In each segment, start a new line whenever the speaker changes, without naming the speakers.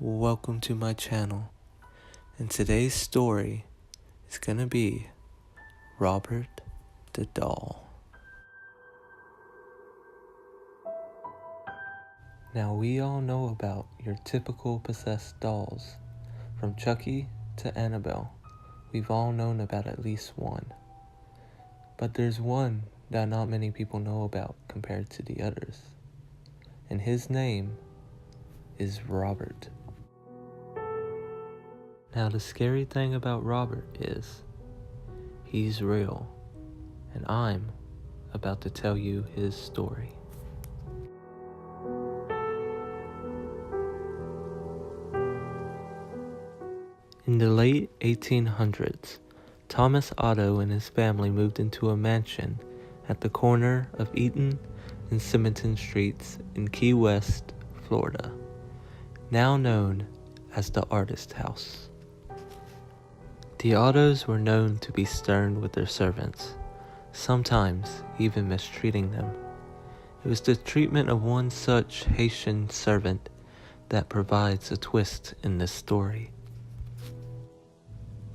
Welcome to my channel, and today's story is gonna be Robert the Doll. Now we all know about your typical possessed dolls. From Chucky to Annabelle, we've all known about at least one. But there's one that not many people know about compared to the others. And his name is Robert. Now the scary thing about Robert is, he's real, and I'm about to tell you his story. In the late 1800s, Thomas Otto and his family moved into a mansion at the corner of Eaton and Simonton Streets in Key West, Florida, now known as the Artist House. The Ottos were known to be stern with their servants, sometimes even mistreating them. It was the treatment of one such Haitian servant that provides a twist in this story.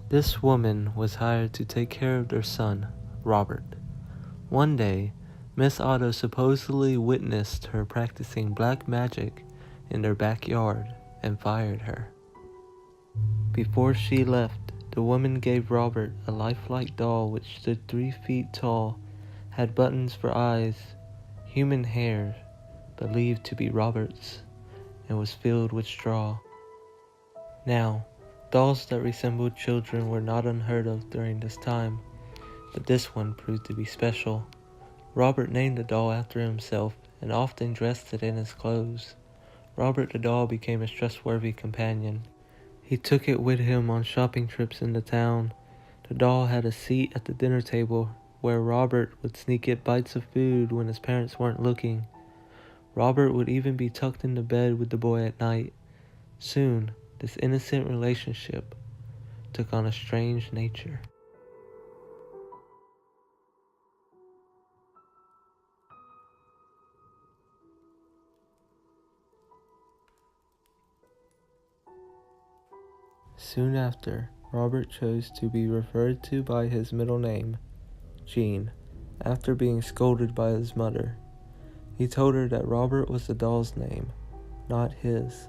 This woman was hired to take care of their son, Robert. One day, Miss Otto supposedly witnessed her practicing black magic in their backyard and fired her. Before she left, the woman gave Robert a lifelike doll which stood 3 feet tall, had buttons for eyes, human hair, believed to be Robert's, and was filled with straw. Now, dolls that resembled children were not unheard of during this time, but this one proved to be special. Robert named the doll after himself and often dressed it in his clothes. Robert the doll became a trustworthy companion. He took it with him on shopping trips in the town. The doll had a seat at the dinner table where Robert would sneak it bites of food when his parents weren't looking. Robert would even be tucked into bed with the boy at night. Soon, this innocent relationship took on a strange nature. Soon after, Robert chose to be referred to by his middle name, Jean, after being scolded by his mother. He told her that Robert was the doll's name, not his.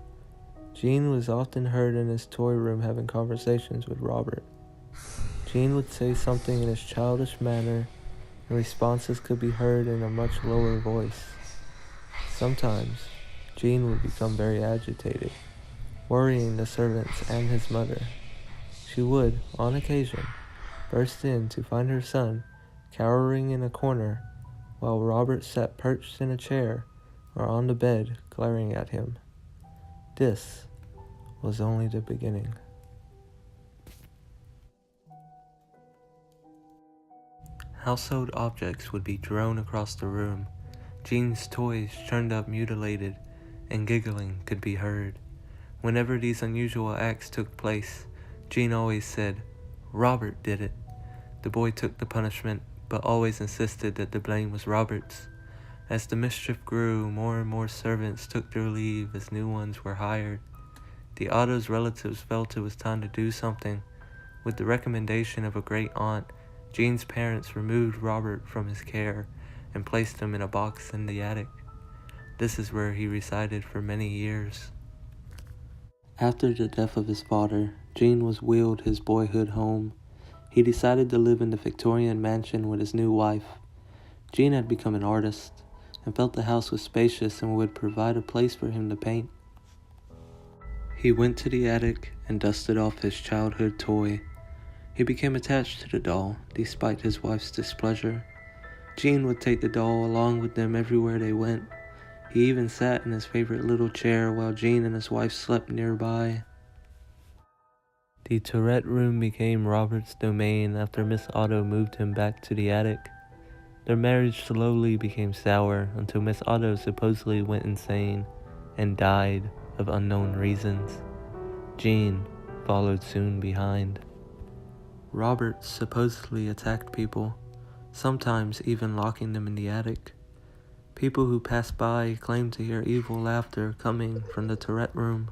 Jean was often heard in his toy room having conversations with Robert. Jean would say something in his childish manner, and responses could be heard in a much lower voice. Sometimes, Jean would become very agitated, worrying the servants and his mother. She would, on occasion, burst in to find her son cowering in a corner, while Robert sat perched in a chair or on the bed glaring at him. This was only the beginning. Household objects would be thrown across the room. Jean's toys turned up mutilated, and giggling could be heard. Whenever these unusual acts took place, Jean always said, "Robert did it." The boy took the punishment, but always insisted that the blame was Robert's. As the mischief grew, more and more servants took their leave as new ones were hired. The Otto's relatives felt it was time to do something. With the recommendation of a great aunt, Jean's parents removed Robert from his care and placed him in a box in the attic. This is where he resided for many years. After the death of his father, Jean was wheeled his boyhood home. He decided to live in the Victorian mansion with his new wife. Jean had become an artist and felt the house was spacious and would provide a place for him to paint. He went to the attic and dusted off his childhood toy. He became attached to the doll, despite his wife's displeasure. Jean would take the doll along with them everywhere they went. He even sat in his favorite little chair while Jean and his wife slept nearby. The Tourette room became Robert's domain after Miss Otto moved him back to the attic. Their marriage slowly became sour until Miss Otto supposedly went insane and died of unknown reasons. Jean followed soon behind. Robert supposedly attacked people, sometimes even locking them in the attic. People who passed by claimed to hear evil laughter coming from the Tourette room.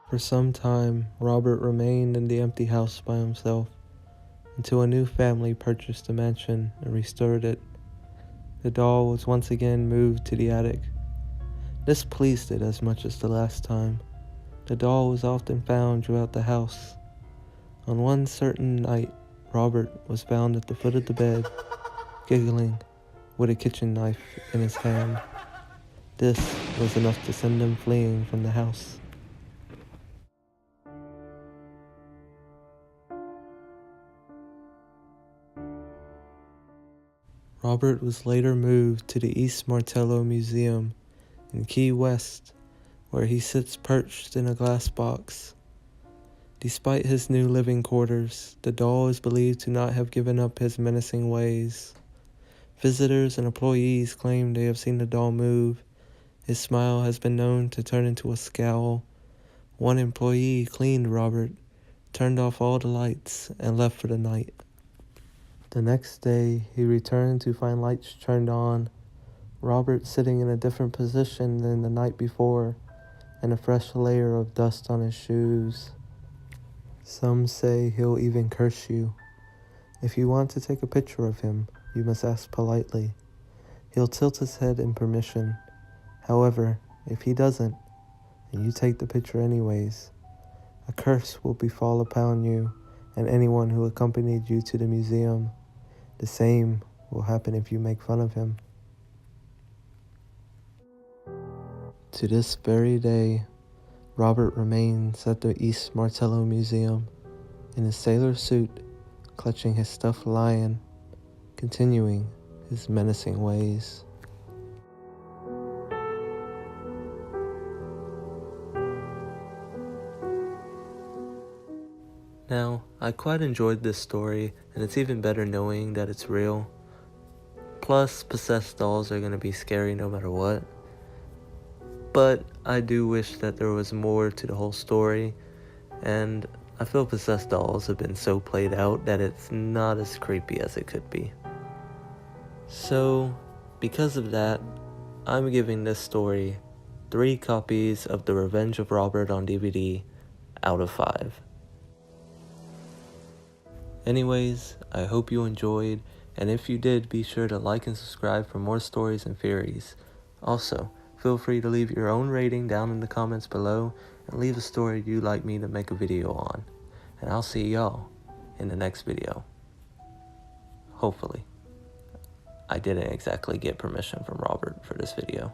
For some time, Robert remained in the empty house by himself until a new family purchased the mansion and restored it. The doll was once again moved to the attic. This pleased it as much as the last time. The doll was often found throughout the house. On one certain night, Robert was found at the foot of the bed, giggling, with a kitchen knife in his hand. This was enough to send him fleeing from the house. Robert was later moved to the East Martello Museum in Key West, where he sits perched in a glass box. Despite his new living quarters, the doll is believed to not have given up his menacing ways. Visitors and employees claim they have seen the doll move. His smile has been known to turn into a scowl. One employee cleaned Robert, turned off all the lights, and left for the night. The next day, he returned to find lights turned on, Robert sitting in a different position than the night before, and a fresh layer of dust on his shoes. Some say he'll even curse you. If you want to take a picture of him, you must ask politely. He'll tilt his head in permission. However, if he doesn't, and you take the picture anyways, a curse will befall upon you and anyone who accompanied you to the museum. The same will happen if you make fun of him. To this very day, Robert remains at the East Martello Museum in his sailor suit, clutching his stuffed lion, continuing his menacing ways. Now, I quite enjoyed this story, and it's even better knowing that it's real. Plus, possessed dolls are going to be scary no matter what. But I do wish that there was more to the whole story, and I feel possessed dolls have been so played out that it's not as creepy as it could be. So, because of that, I'm giving this story 3 copies of The Revenge of Robert on DVD out of 5. Anyways, I hope you enjoyed, and if you did, be sure to like and subscribe for more stories and theories. Also, feel free to leave your own rating down in the comments below, and leave a story you'd like me to make a video on. And I'll see y'all in the next video. Hopefully. I didn't exactly get permission from Robert for this video.